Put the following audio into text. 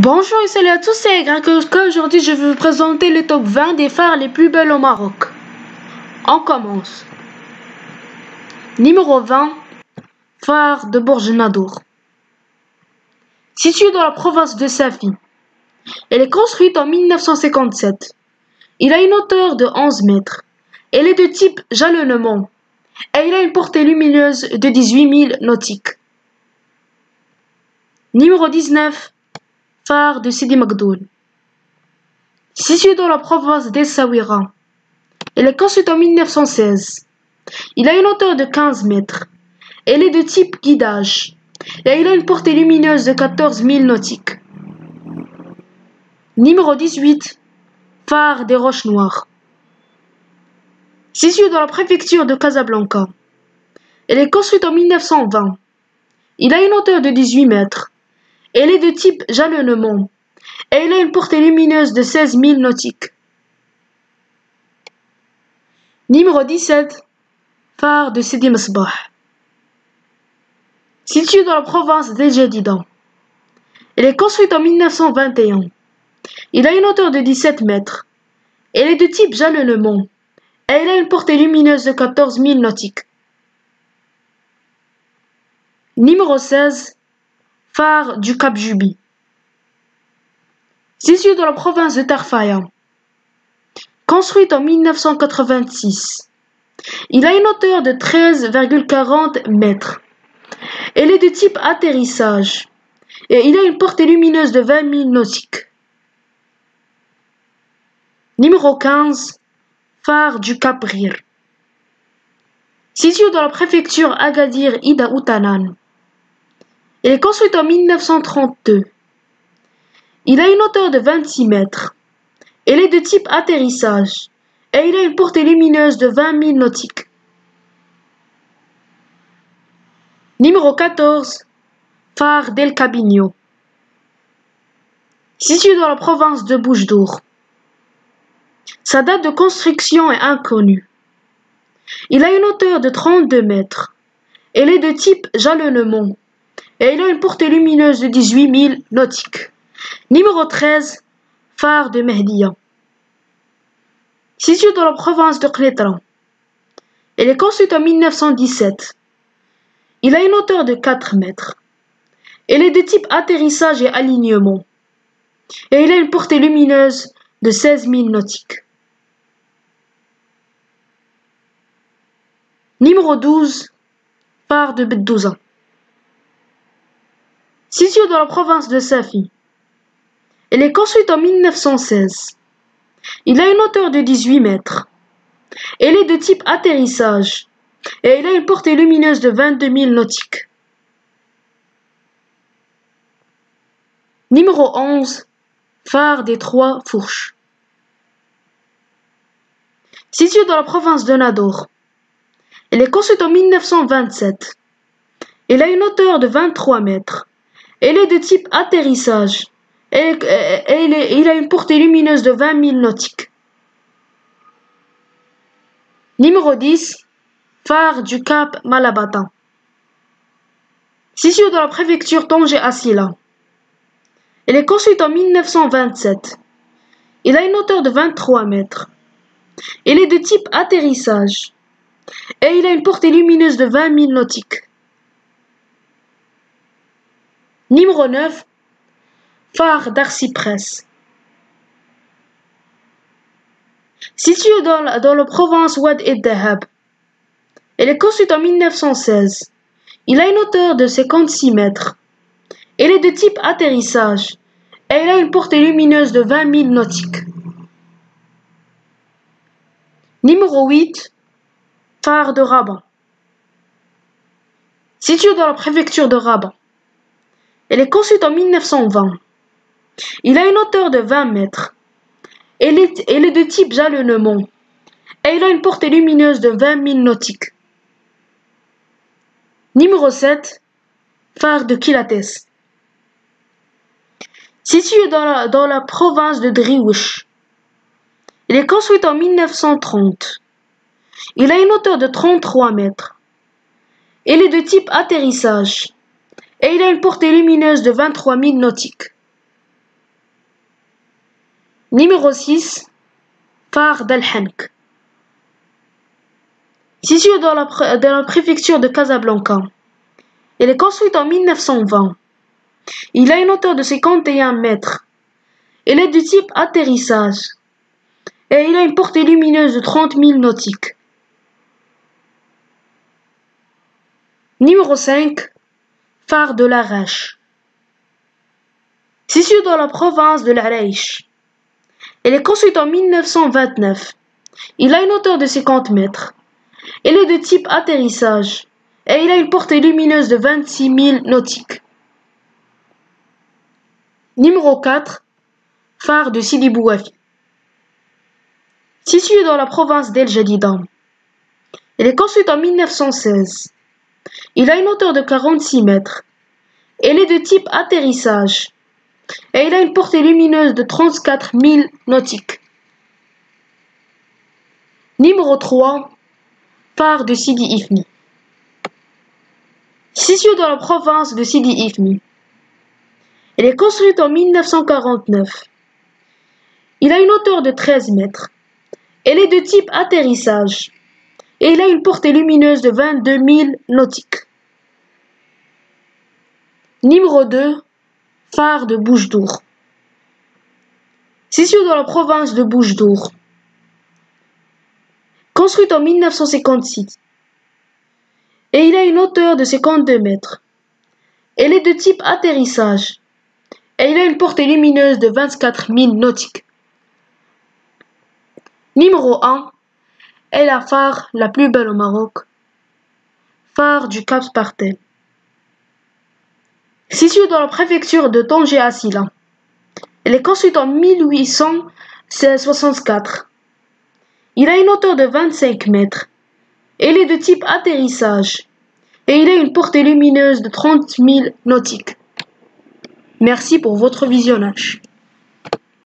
Bonjour et salut à tous, c'est Greg. Aujourd'hui, je vais vous présenter les top 20 des phares les plus belles au Maroc. On commence. Numéro 20, phare de Bourj Nadour. Situé dans la province de Safi. Elle est construite en 1957. Il a une hauteur de 11 mètres. Elle est de type jalonnement et il a une portée lumineuse de 18 000 nautiques. Numéro 19, phare de Sidi Magdoul. Situé dans la province d'Essaouira. Elle est construite en 1916. Il a une hauteur de 15 mètres. Elle est de type guidage. Et il a une portée lumineuse de 14 000 nautiques. Numéro 18. Phare des Roches Noires. Situé dans la préfecture de Casablanca. Elle est construite en 1920. Il a une hauteur de 18 mètres. Elle est de type jalonnement. Et il a une portée lumineuse de 16 000 nautiques. Numéro 17. Phare de Sidi Mesbah. Situé dans la province d'El Jadida. Elle est construite en 1921. Il a une hauteur de 17 mètres. Elle est de type jalonnement. Et elle a une portée lumineuse de 14 000 nautiques. Numéro 16. Phare du Cap Juby. Situé dans la province de Tarfaya. Construite en 1986. Il a une hauteur de 13,40 mètres. Elle est de type atterrissage. Et il a une portée lumineuse de 20 000 nautiques. Numéro 15. Phare du Cap Rir. Situé dans la préfecture Agadir Ida Outanan. Elle est construite en 1932. Il a une hauteur de 26 mètres. Elle est de type atterrissage. Et il a une portée lumineuse de 20 000 nautiques. Numéro 14. Phare d'El Cabinho. Situé dans la province de Boujdour. Sa date de construction est inconnue. Il a une hauteur de 32 mètres. Elle est de type jalonnement. Et il a une portée lumineuse de 18 000 nautiques. Numéro 13. Phare de Mehdia. Situé dans la province de Qnitra. Elle est construite en 1917. Il a une hauteur de 4 mètres. Elle est de type atterrissage et alignement. Et il a une portée lumineuse de 16 000 nautiques. Numéro 12. Phare de Bedouza. Situé dans la province de Safi. Elle est construite en 1916. Il a une hauteur de 18 mètres. Elle est de type atterrissage. Et il a une portée lumineuse de 22 000 nautiques. Numéro 11. Phare des Trois Fourches. Situé dans la province de Nador. Elle est construite en 1927. Elle a une hauteur de 23 mètres. Elle est de type atterrissage. Il a une portée lumineuse de 20 000 nautiques. Numéro 10. Phare du Cap Malabata. Situé dans la préfecture Tanger-Assila. Elle est construite en 1927. Il a une hauteur de 23 mètres. Elle est de type atterrissage. Et il a une portée lumineuse de 20 000 nautiques. Numéro 9. Phare d'Arciprès. Situé dans la province Ouad et Dahab. Elle est construite en 1916. Il a une hauteur de 56 mètres. Elle est de type atterrissage. Et elle a une portée lumineuse de 20 000 nautiques. Numéro 8. Phare de Rabat. Situé dans la préfecture de Rabat. Elle est construite en 1920. Il a une hauteur de 20 mètres. Elle est de type jalonnement. Et il a une portée lumineuse de 20 000 nautiques. Numéro 7. Phare de Kilates. Situé dans la province de Driouche. Elle est construite en 1930. Il a une hauteur de 33 mètres. Elle est de type atterrissage. Et il a une portée lumineuse de 23 000 nautiques. Numéro 6. Phare d'Al-Hank. Situé dans la préfecture de Casablanca. Elle est construite en 1920. Il a une hauteur de 51 mètres. Elle est du type atterrissage. Et il a une portée lumineuse de 30 000 nautiques. Numéro 5. Phare de l'Arache. Situé dans la province de l'Araïch. Elle est construite en 1929. Il a une hauteur de 50 mètres. Elle est de type atterrissage. Et il a une portée lumineuse de 26 000 nautiques. Numéro 4. Phare de Sidi Bouafi. Situé dans la province d'El Jadida. Elle est construite en 1916. Il a une hauteur de 46 mètres. Elle est de type atterrissage. Et il a une portée lumineuse de 34 000 nautiques. Numéro 3. Phare de Sidi Ifni. Situé dans la province de Sidi Ifni. Elle est construite en 1949. Il a une hauteur de 13 mètres. Elle est de type atterrissage. Et il a une portée lumineuse de 22 000 nautiques. Numéro 2. Phare de Bouche-d'Our. Situé dans la province de Bouche-d'Our. Construite en 1956. Et il a une hauteur de 52 mètres. Elle est de type atterrissage. Et il a une portée lumineuse de 24 000 nautiques. Numéro 1 est la phare la plus belle au Maroc. Phare du Cap Spartel. Située dans la préfecture de Tanger à Silla. Elle est construite en 1864. Il a une hauteur de 25 mètres. Elle est de type atterrissage. Et il a une portée lumineuse de 30 000 nautiques. Merci pour votre visionnage.